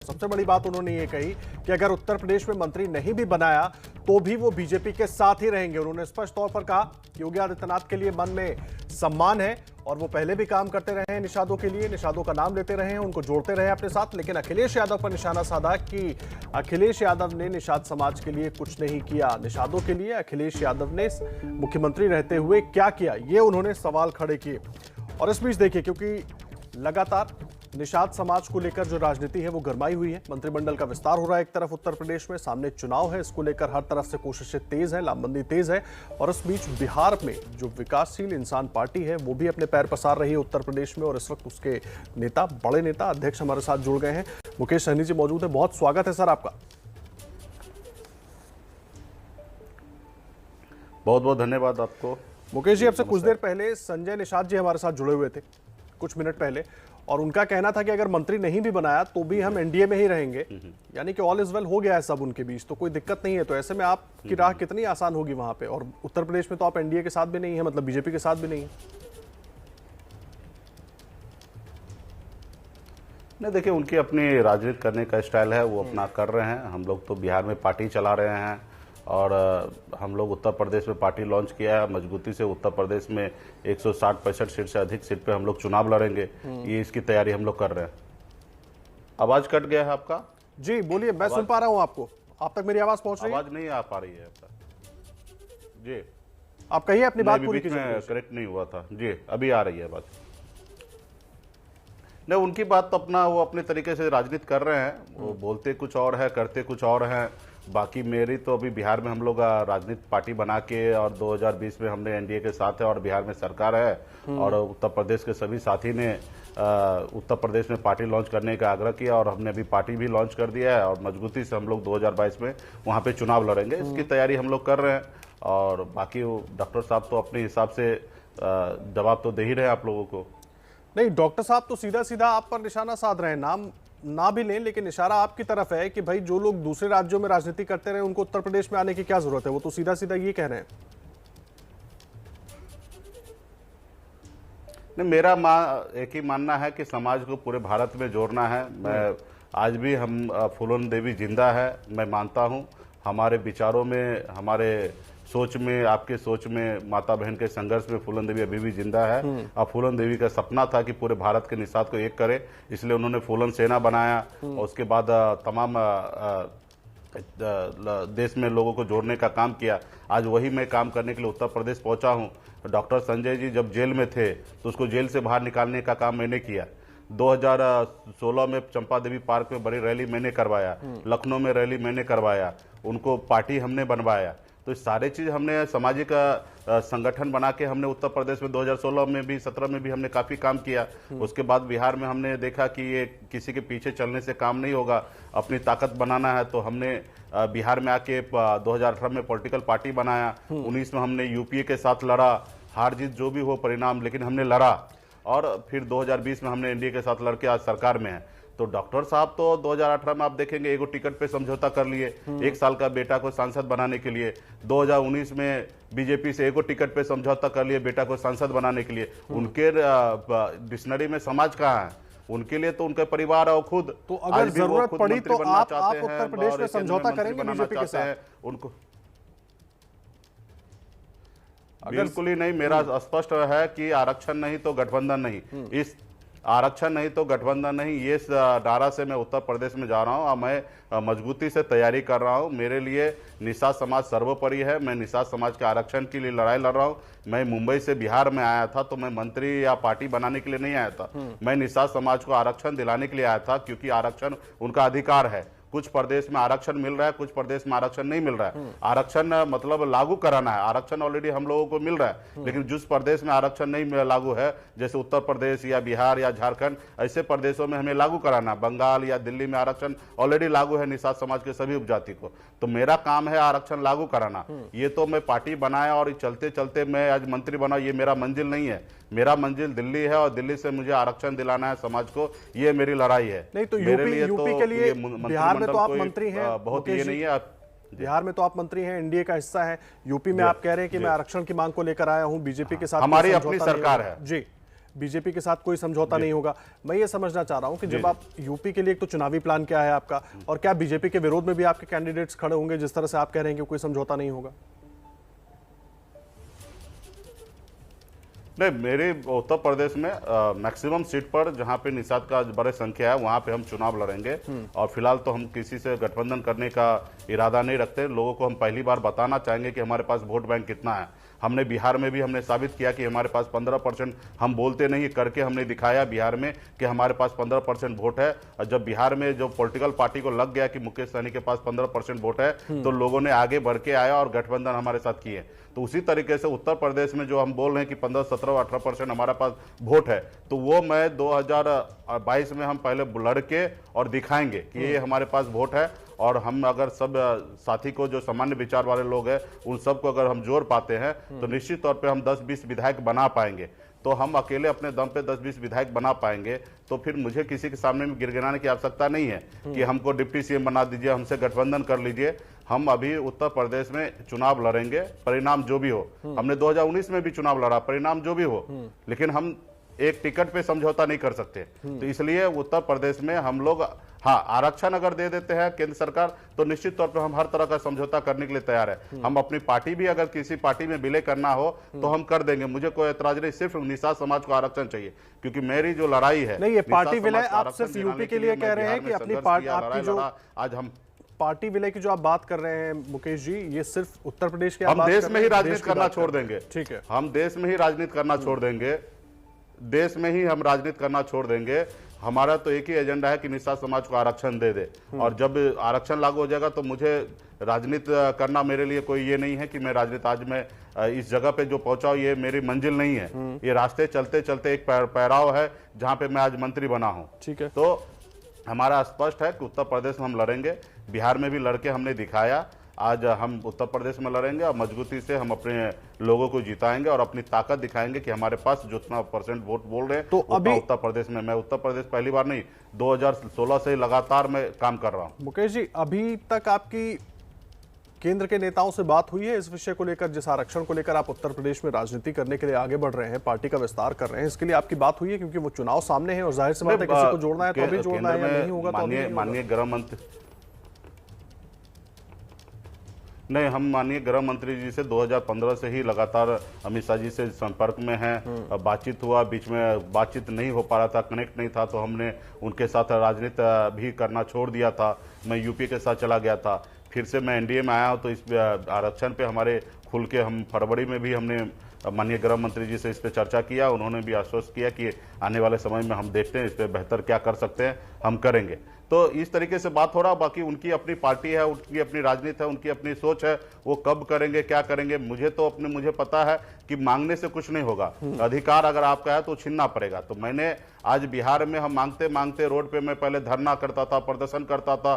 सबसे बड़ी बात उन्होंने ये कही कि अगर उत्तर प्रदेश में मंत्री नहीं भी बनाया तो भी वो बीजेपी के साथ ही रहेंगे। उन्होंने स्पष्ट तौर पर कहा कि योगी आदित्यनाथ के लिए मन में सम्मान है और वो पहले भी काम करते रहे हैं निषादों के लिए, निषादों का नाम लेते रहे हैं, उनको जोड़ते रहे अपने साथ। लेकिन अखिलेश यादव पर निशाना साधा कि अखिलेश यादव ने निषाद समाज के लिए कुछ नहीं किया। निषादों के लिए अखिलेश यादव ने मुख्यमंत्री रहते हुए क्या किया, ये उन्होंने सवाल खड़े किए। और इस बीच देखिए, क्योंकि लगातार निषाद समाज को लेकर जो राजनीति है वो गरमाई हुई है। मंत्रिमंडल का विस्तार हो रहा है एक तरफ उत्तर प्रदेश में, सामने चुनाव है, इसको लेकर हर तरफ से कोशिशें तेज है, लामबंदी तेज है। और इस बीच बिहार में जो विकासशील इंसान पार्टी है वो भी अपने पैर पसार रही है उत्तर प्रदेश में। और इस वक्त उसके नेता, बड़े नेता, अध्यक्ष हमारे साथ जुड़ गए हैं। मुकेश सहनी जी मौजूद है, बहुत स्वागत है सर आपका। बहुत बहुत धन्यवाद आपको। मुकेश जी, अब से कुछ देर पहले संजय निषाद जी हमारे साथ जुड़े हुए थे, कुछ मिनट पहले, और उनका कहना था कि अगर मंत्री नहीं भी बनाया तो भी हम एनडीए में ही रहेंगे, यानी कि ऑल इज वेल हो गया है सब उनके बीच, तो कोई दिक्कत नहीं है। तो ऐसे में आपकी राह कितनी आसान होगी वहां पे? और उत्तर प्रदेश में तो आप एनडीए के साथ भी नहीं है, मतलब बीजेपी के साथ भी नहीं है। नहीं, देखिए, उनकी अपनी राजनीति करने का स्टाइल है, वो अपना कर रहे हैं। हम लोग तो बिहार में पार्टी चला रहे हैं और हम लोग उत्तर प्रदेश में पार्टी लॉन्च किया है मजबूती से। उत्तर प्रदेश में 160-65 सीट से अधिक सीट पे हम लोग चुनाव लड़ेंगे, ये इसकी तैयारी हम लोग कर रहे हैं। आवाज कट गया है आपका? जी बोलिए, मैं सुन पा रहा हूं आपको। आप तक मेरी आवाज पहुंच रही है? आवाज नहीं आ पा रही है आपका जी। आप कहिए अपनी बात पूरी कीजिए। करेक्ट नहीं हुआ था जी, अभी आ रही है बात। नहीं, उनकी बात तो अपना, वो अपने तरीके से राजनीति कर रहे हैं। वो बोलते कुछ और है, करते कुछ और हैं। बाकी मेरी तो अभी बिहार में हम लोग राजनीति पार्टी बना के, और 2020 में हमने एनडीए के साथ है और बिहार में सरकार है, और उत्तर प्रदेश के सभी साथी ने उत्तर प्रदेश में पार्टी लॉन्च करने का आग्रह किया और हमने अभी पार्टी भी लॉन्च कर दिया है। और मजबूती से हम लोग 2022 में वहाँ पे चुनाव लड़ेंगे, इसकी तैयारी हम लोग कर रहे हैं। और बाकी डॉक्टर साहब तो अपने हिसाब से जवाब तो दे ही रहे हैं आप लोगों को। नहीं, डॉक्टर साहब तो सीधा सीधा आप पर निशाना साध रहे हैं, नाम ना भी लें लेकिन इशारा आपकी तरफ है कि भाई जो लोग दूसरे राज्यों में राजनीति करते रहे उनको उत्तर प्रदेश में आने की क्या जरूरत है। वो तो सीधा सीधा ये कह रहे हैं। नहीं, मेरा एक ही मानना है कि समाज को पूरे भारत में जोड़ना है। मैं आज भी हम फूलन देवी जिंदा है, मैं मानता हूं। हमारे विचारों में, हमारे सोच में, आपके सोच में, माता बहन के संघर्ष में फूलन देवी अभी भी जिंदा है। और फूलन देवी का सपना था कि पूरे भारत के निषाद को एक करे, इसलिए उन्होंने फूलन सेना बनाया। और उसके बाद तमाम देश में लोगों को जोड़ने का काम किया। आज वही मैं काम करने के लिए उत्तर प्रदेश पहुंचा हूं। डॉक्टर संजय जी जब जेल में थे तो उसको जेल से बाहर निकालने का काम मैंने किया। 2016 में चंपा देवी पार्क में बड़ी रैली मैंने करवाया, लखनऊ में रैली मैंने करवाया, उनको पार्टी हमने बनवाया। तो सारे चीज हमने सामाजिक संगठन बना के हमने उत्तर प्रदेश में 2016 में भी, 17 में भी हमने काफी काम किया। उसके बाद बिहार में हमने देखा कि ये किसी के पीछे चलने से काम नहीं होगा, अपनी ताकत बनाना है। तो हमने बिहार में आके 2018 में पॉलिटिकल पार्टी बनाया। 19 में हमने यूपीए के साथ लड़ा, हार जीत जो भी हो परिणाम, लेकिन हमने लड़ा। और फिर 2020 में हमने एनडीए के साथ लड़के आज सरकार में है। तो डॉक्टर साहब तो 2018 में आप देखेंगे एगो टिकट पे समझौता कर लिए, 1 साल का बेटा को सांसद बनाने के लिए। 2019 में बीजेपी से एगो टिकट पे समझौता कर लिए बेटा को सांसद बनाने के लिए। उनके डिक्शनरी में समाज कहाँ है? उनके लिए तो उनका परिवार और खुद। तो अगर जरूरत पड़ी तो आप उत्तर प्रदेश में समझौता करेंगे बीजेपी के साथ? उनको बिल्कुल ही नहीं। मेरा स्पष्ट है कि आरक्षण नहीं तो गठबंधन नहीं, इस आरक्षण नहीं तो गठबंधन नहीं, ये नारा से मैं उत्तर प्रदेश में जा रहा हूं और मैं मजबूती से तैयारी कर रहा हूं। मेरे लिए निषाद समाज सर्वोपरि है। मैं निषाद समाज के आरक्षण के लिए लड़ाई लड़ रहा हूं। मैं मुंबई से बिहार में आया था तो मैं मंत्री या पार्टी बनाने के लिए नहीं आया था। मैं निषाद समाज को आरक्षण दिलाने के लिए आया था, क्योंकि आरक्षण उनका अधिकार है। कुछ प्रदेश में आरक्षण मिल रहा है, कुछ प्रदेश में आरक्षण नहीं मिल रहा है। आरक्षण मतलब लागू कराना है। आरक्षण ऑलरेडी हम लोगों को मिल रहा है, लेकिन जिस प्रदेश में आरक्षण नहीं लागू है, जैसे उत्तर प्रदेश या बिहार या झारखंड, ऐसे प्रदेशों में हमें लागू कराना। बंगाल या दिल्ली में आरक्षण ऑलरेडी लागू है निषाद समाज के सभी उपजाति को। तो मेरा काम है आरक्षण लागू कराना। ये तो मैं पार्टी बनाया और चलते चलते मैं आज मंत्री बना, ये मेरा मंजिल नहीं है। मेरा मंजिल दिल्ली है और दिल्ली से मुझे आरक्षण दिलाना है समाज को, ये मेरी लड़ाई है। नहीं तो यूपी के लिए बिहार में तो आप मंत्री हैं, बहुत ये नहीं है। बिहार में तो आप मंत्री हैं, एनडीए का हिस्सा है। यूपी में आप कह रहे हैं कि मैं आरक्षण की मांग को लेकर आया हूं बीजेपी के साथ, हमारी अपनी सरकार है जी। बीजेपी के साथ कोई समझौता नहीं होगा। मैं ये समझना चाह रहा हूं कि जब आप यूपी के लिए एक तो चुनावी प्लान क्या है आपका, और क्या बीजेपी के विरोध में भी आपके कैंडिडेट्स खड़े होंगे जिस तरह से आप कह रहे हैं कि कोई समझौता नहीं होगा? नहीं, मेरे उत्तर प्रदेश में मैक्सिमम सीट पर जहां पे निषाद का बड़े संख्या है वहां पे हम चुनाव लड़ेंगे। और फिलहाल तो हम किसी से गठबंधन करने का इरादा नहीं रखते। लोगों को हम पहली बार बताना चाहेंगे कि हमारे पास वोट बैंक कितना है। हमने बिहार में भी हमने साबित किया कि हमारे पास 15%, हम बोलते नहीं करके हमने दिखाया बिहार में कि हमारे पास 15% वोट है। और जब बिहार में जो पॉलिटिकल पार्टी को लग गया कि मुकेश सहनी के पास 15% वोट है तो लोगों ने आगे बढ़ के आया और गठबंधन हमारे साथ किए। तो उसी तरीके से उत्तर प्रदेश में जो हम बोल रहे हैं कि 15, 17, 18% हमारे पास वोट है, तो वो मैं 2022 में हम पहले लड़ के और दिखाएंगे कि ये हमारे पास वोट है। और हम अगर सब साथी को जो सामान्य विचार वाले लोग हैं उन सबको अगर हम जोड़ पाते हैं तो निश्चित तौर पे हम 10-20 विधायक बना पाएंगे। तो हम अकेले अपने दम पे 10-20 विधायक बना पाएंगे तो फिर मुझे किसी के सामने में गिड़गिड़ाने की आवश्यकता नहीं है कि हमको डिप्टी सीएम बना दीजिए, हमसे गठबंधन कर लीजिए। हम अभी उत्तर प्रदेश में चुनाव लड़ेंगे, परिणाम जो भी हो। हमने 2019 में भी चुनाव लड़ा, परिणाम जो भी हो, लेकिन हम एक टिकट पे समझौता नहीं कर सकते। तो इसलिए उत्तर प्रदेश में हम लोग, हाँ, आरक्षण अगर दे देते हैं केंद्र सरकार तो निश्चित तौर पे हम हर तरह का समझौता करने के लिए तैयार है। हम अपनी पार्टी भी अगर किसी पार्टी में विलय करना हो तो हम कर देंगे, मुझे कोई एतराज नहीं। सिर्फ निषाद समाज को आरक्षण चाहिए, क्योंकि मेरी जो लड़ाई है नहीं, ये पार्टी विलय आप सिर्फ यूपी के लिए कह रहे हैं कि अपनी पार्टी, आपकी जो आज हम पार्टी विलय की जो आप बात कर रहे हैं मुकेश जी, ये सिर्फ उत्तर प्रदेश के हम देश में ही राजनीति करना छोड़ देंगे। ठीक है, हम देश में ही राजनीति करना छोड़ देंगे, देश में ही हम राजनीति करना छोड़ देंगे। हमारा तो एक ही एजेंडा है कि निषाद समाज को आरक्षण दे दे। और जब आरक्षण लागू हो जाएगा तो मुझे राजनीति करना, मेरे लिए कोई ये नहीं है कि मैं राजनीति, आज मैं इस जगह पे जो पहुंचा हूं ये मेरी मंजिल नहीं है। ये रास्ते चलते चलते एक पैराव है जहां पे मैं आज मंत्री बना हूं। ठीक है, तो हमारा स्पष्ट है कि उत्तर प्रदेश में हम लड़ेंगे, बिहार में भी लड़के हमने दिखाया। आज हम उत्तर प्रदेश में लड़ेंगे और मजबूती से हम अपने लोगों को जिताएंगे और अपनी ताकत दिखाएंगे कि हमारे पास जितना % वोट बोल रहे हैं तो अभी उत्तर प्रदेश में। मैं उत्तर प्रदेश पहली बार नहीं, 2016 से लगातार मैं काम कर रहा हूं। मुकेश जी, अभी तक आपकी केंद्र के नेताओं से बात हुई है इस विषय को लेकर, जिस आरक्षण को लेकर आप उत्तर प्रदेश में राजनीति करने के लिए आगे बढ़ रहे हैं, पार्टी का विस्तार कर रहे हैं, इसके लिए आपकी बात हुई है? क्योंकि वो चुनाव सामने है और जाहिर सी बात है किसी को जोड़ना है तो अभी जोड़ना है, या नहीं होगा तो अभी नहीं होगा। माननीय गृह मंत्री, नहीं, हम माननीय गृह मंत्री जी से 2015 से ही लगातार अमित शाह जी से संपर्क में हैं। बातचीत हुआ, बीच में बातचीत नहीं हो पा रहा था, कनेक्ट नहीं था, तो हमने उनके साथ राजनीति भी करना छोड़ दिया था। मैं यूपी के साथ चला गया था, फिर से मैं एनडीए में आया हूँ। तो इस आरक्षण पे हमारे खुल के, हम फरवरी में भी हमने माननीय गृह मंत्री जी से इस पर चर्चा किया। उन्होंने भी आश्वस्त किया कि आने वाले समय में हम देखते हैं इस पर बेहतर क्या कर सकते हैं, हम करेंगे। तो इस तरीके से बात हो रहा। बाकी उनकी अपनी पार्टी है, उनकी अपनी राजनीति है, उनकी अपनी सोच है, वो कब करेंगे क्या करेंगे। मुझे पता है कि मांगने से कुछ नहीं होगा। अधिकार अगर आपका है तो छीनना पड़ेगा। तो मैंने आज बिहार में हम मांगते मांगते रोड पे मैं पहले धरना करता था, प्रदर्शन करता था,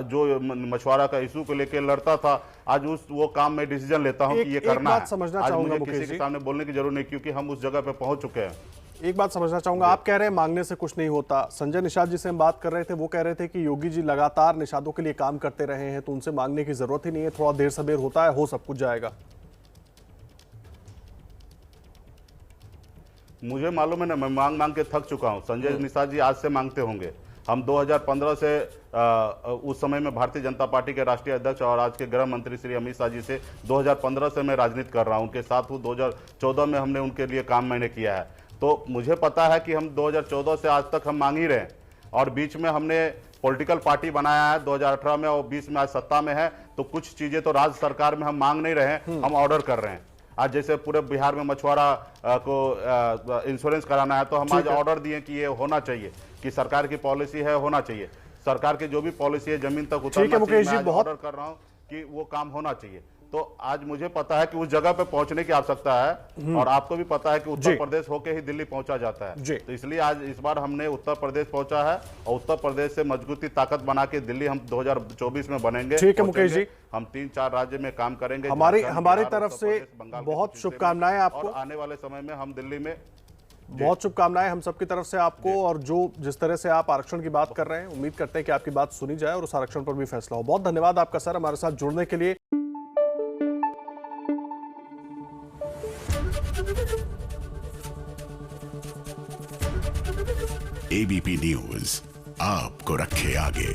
जो मछुआरा का इशू को लेकर लड़ता था, आज वो काम में डिसीजन लेता हूं कि ये करना है। आज मुझे किसी के सामने बोलने की जरूरत नहीं, क्योंकि हम उस जगह पे पहुंच चुके हैं। एक बात समझना चाहूंगा, आप कह रहे हैं मांगने से कुछ नहीं होता। संजय निषाद जी से हम बात कर रहे थे, वो कह रहे थे कि योगी जी लगातार निषादों के लिए काम करते रहे हैं तो उनसे मांगने की जरूरत ही नहीं है, थोड़ा देर सबेर होता है, हो सब कुछ जाएगा। मुझे मालूम है ना, मैं मांग मांग के थक चुका हूं। संजय निषाद जी आज से मांगते होंगे। हम 2015 से उस समय में भारतीय जनता पार्टी के राष्ट्रीय अध्यक्ष और आज के गृह मंत्री श्री अमित शाह जी से 2015 से मैं राजनीति कर रहा हूं, उनके साथ हूं। 2014 में हमने उनके लिए काम मैंने किया है। तो मुझे पता है कि हम 2014 से आज तक हम मांग ही रहे हैं। और बीच में हमने पॉलिटिकल पार्टी बनाया है 2018 में, और 20 में आज सत्ता में है। तो कुछ चीजें तो राज्य सरकार में हम मांग नहीं रहे हैं, हम ऑर्डर कर रहे हैं। आज जैसे पूरे बिहार में मछुआरा को इंश्योरेंस कराना है, तो हम आज ऑर्डर दिए कि ये होना चाहिए, कि सरकार की पॉलिसी है, होना चाहिए। सरकार की जो भी पॉलिसी है जमीन तक उतारना चाहिए। मैं ऑर्डर कर रहा हूं कि वो काम होना चाहिए। तो आज मुझे पता है कि उस जगह पे पहुंचने की आवश्यकता है, और आपको भी पता है कि उत्तर प्रदेश होके ही दिल्ली पहुंचा जाता है। तो इसलिए आज इस बार हमने उत्तर प्रदेश पहुंचा है, और उत्तर प्रदेश से मजबूती ताकत बना के दिल्ली हम 2024 में बनेंगे। ठीक है मुकेश जी, हम 3-4 राज्य में काम करेंगे। हमारी तरफ से बहुत शुभकामनाएं आपको। आने वाले समय में हम दिल्ली में बहुत शुभकामनाएं हम सबकी तरफ से आपको। और जो जिस तरह से आप आरक्षण की बात कर रहे हैं, उम्मीद करते हैं कि आपकी बात सुनी जाए और उस आरक्षण पर भी फैसला हो। बहुत धन्यवाद आपका सर, हमारे साथ जुड़ने के लिए। एबीपी न्यूज आपको रखे आगे।